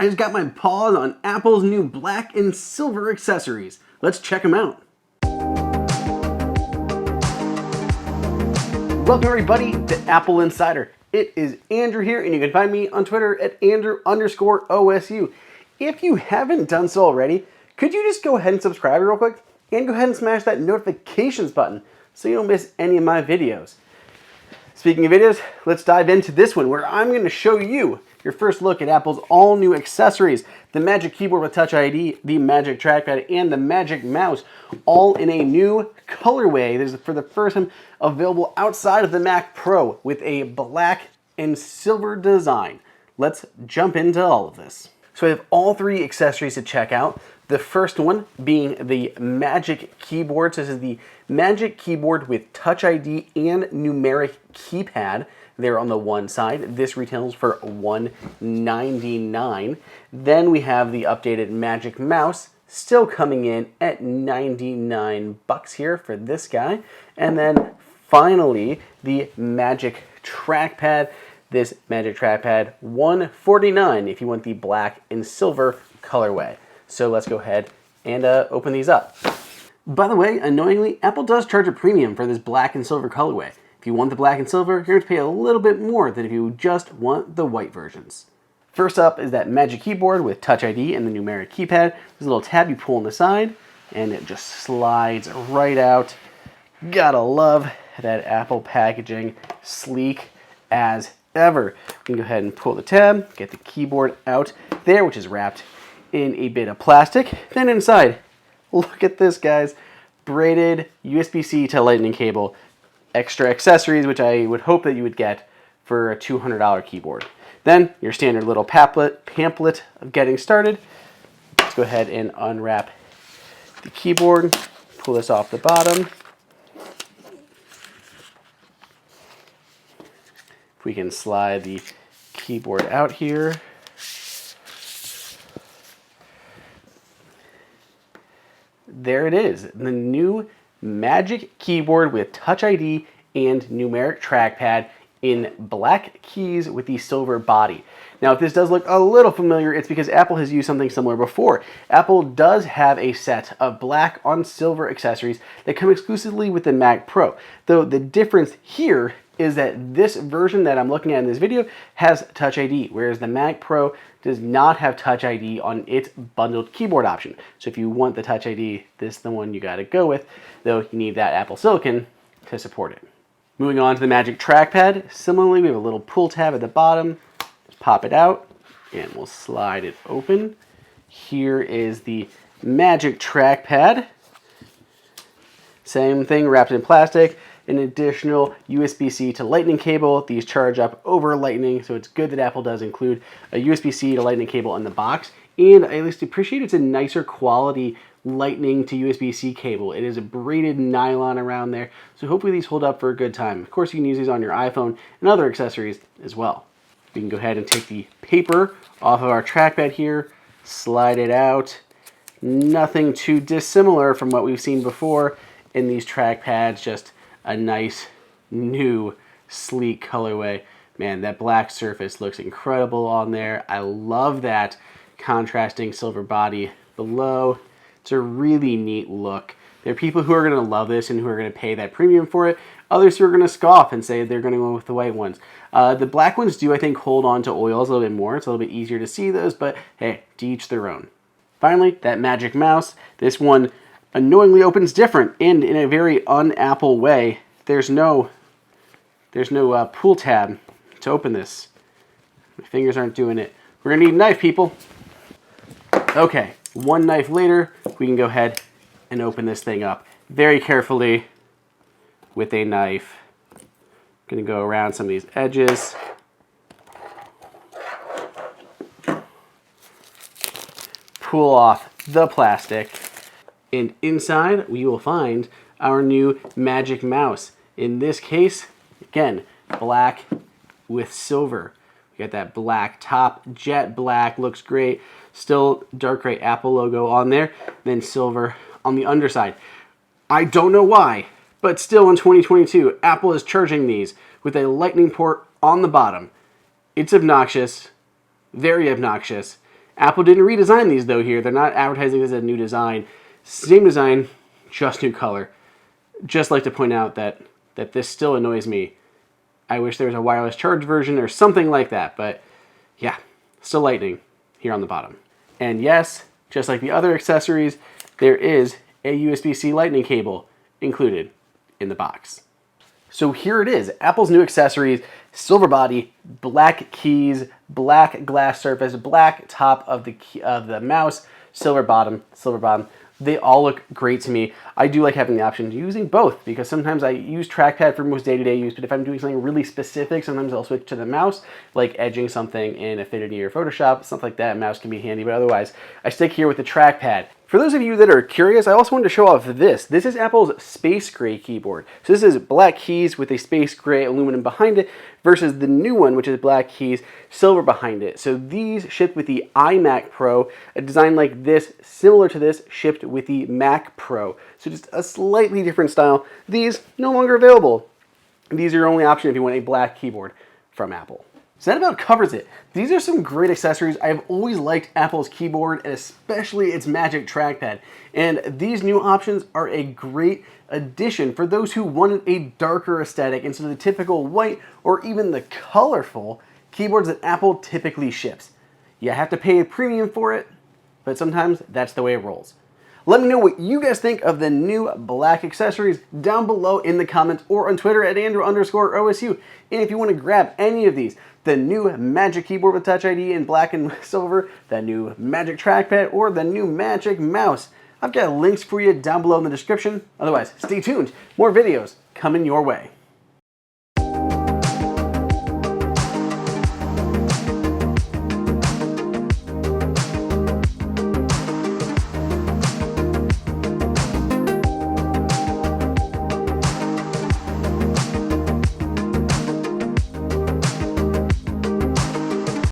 I just got my paws on Apple's new black and silver accessories. Let's check them out. Welcome everybody to Apple Insider. It is Andrew here, and you can find me on Twitter at Andrew_OSU. If you haven't done so already, could you just go ahead and subscribe real quick? And go ahead and smash that notifications button so you don't miss any of my videos. Speaking of videos, let's dive into this one where I'm going to show you your first look at Apple's all new accessories, the Magic Keyboard with Touch ID, the Magic Trackpad, and the Magic Mouse, all in a new colorway. This is for the first time available outside of the Mac Pro with a black and silver design. Let's jump into all of this. So I have all three accessories to check out. The first one being the Magic Keyboard. So this is the Magic Keyboard with Touch ID and numeric keypad. There on the one side. This retails for $199. Then we have the updated Magic Mouse, still coming in at $99 here for this guy. And then finally, the Magic Trackpad. This Magic Trackpad, $149 if you want the black and silver colorway. So let's go ahead and open these up. By the way, annoyingly, Apple does charge a premium for this black and silver colorway. If you want the black and silver, you're going to pay a little bit more than if you just want the white versions. First up is that Magic Keyboard with Touch ID and the numeric keypad. There's a little tab you pull on the side, and it just slides right out. Gotta love that Apple packaging, sleek as ever. We can go ahead and pull the tab, get the keyboard out there, which is wrapped in a bit of plastic. Then inside, look at this, guys. Braided USB-C to Lightning cable. Extra accessories, which I would hope that you would get for a $200 keyboard. Then your standard little pamphlet of getting started. Let's go ahead and unwrap the keyboard. Pull this off the bottom. If we can slide the keyboard out here. There it is, the new Magic Keyboard with Touch ID and numeric trackpad in black keys with the silver body. Now, if this does look a little familiar, it's because Apple has used something similar before. Apple does have a set of black on silver accessories that come exclusively with the Mac Pro, though the difference here is that this version that I'm looking at in this video has Touch ID, whereas the Mac Pro does not have Touch ID on its bundled keyboard option. So if you want the Touch ID, this is the one you gotta go with, though you need that Apple Silicon to support it. Moving on to the Magic Trackpad. Similarly, we have a little pull tab at the bottom. Just pop it out, and we'll slide it open. Here is the Magic Trackpad. Same thing, wrapped in plastic. An additional USB-C to Lightning cable. These charge up over Lightning, so it's good that Apple does include a USB-C to Lightning cable in the box. And I at least appreciate it's a nicer quality Lightning to USB-C cable. It is a braided nylon around there, so hopefully these hold up for a good time. Of course, you can use these on your iPhone and other accessories as well. We can go ahead and take the paper off of our trackpad here, slide it out. Nothing too dissimilar from what we've seen before in these trackpads, just a nice, new, sleek colorway. Man, that black surface looks incredible on there. I love that contrasting silver body below. It's a really neat look. There are people who are going to love this and who are going to pay that premium for it. Others who are going to scoff and say they're going to go with the white ones. The black ones do, I think, hold on to oils a little bit more. It's a little bit easier to see those, but hey, to each their own. Finally, that Magic Mouse. This one annoyingly opens different and in a very un-Apple way. There's no pull tab to open this. My fingers aren't doing it. We're gonna need a knife, people. Okay, one knife later, we can go ahead and open this thing up very carefully with a knife. Gonna go around some of these edges. Pull off the plastic. And inside, we will find our new Magic Mouse. In this case, again, black with silver. We got that black top, jet black, looks great. Still dark gray Apple logo on there, then silver on the underside. I don't know why, but still in 2022, Apple is charging these with a lightning port on the bottom. It's obnoxious, very obnoxious. Apple didn't redesign these though here. They're not advertising this as a new design. Same design, just new color. Just like to point out that this still annoys me. I wish there was a wireless charge version or something like that, but yeah, still Lightning here on the bottom. And yes, just like the other accessories, there is a USB-C Lightning cable included in the box. So here it is, Apple's new accessories, silver body, black keys, black glass surface, black top of the mouse, silver bottom. They all look great to me. I do like having the option of using both because sometimes I use trackpad for most day-to-day use, but if I'm doing something really specific, sometimes I'll switch to the mouse, like edging something in Affinity or Photoshop, stuff like that. Mouse can be handy, but otherwise, I stick here with the trackpad. For those of you that are curious, I also wanted to show off this. This is Apple's space gray keyboard. So this is black keys with a space gray aluminum behind it versus the new one, which is black keys, silver behind it. So these shipped with the iMac Pro, a design like this, similar to this, shipped with the Mac Pro. So just a slightly different style. These no longer available. These are your only option if you want a black keyboard from Apple. So that about covers it. These are some great accessories. I've always liked Apple's keyboard and especially its Magic Trackpad. And these new options are a great addition for those who wanted a darker aesthetic instead of the typical white or even the colorful keyboards that Apple typically ships. You have to pay a premium for it, but sometimes that's the way it rolls. Let me know what you guys think of the new black accessories down below in the comments or on Twitter at Andrew_OSU. And if you want to grab any of these, the new Magic Keyboard with Touch ID in black and silver, the new Magic Trackpad, or the new Magic Mouse, I've got links for you down below in the description. Otherwise, stay tuned. More videos coming your way.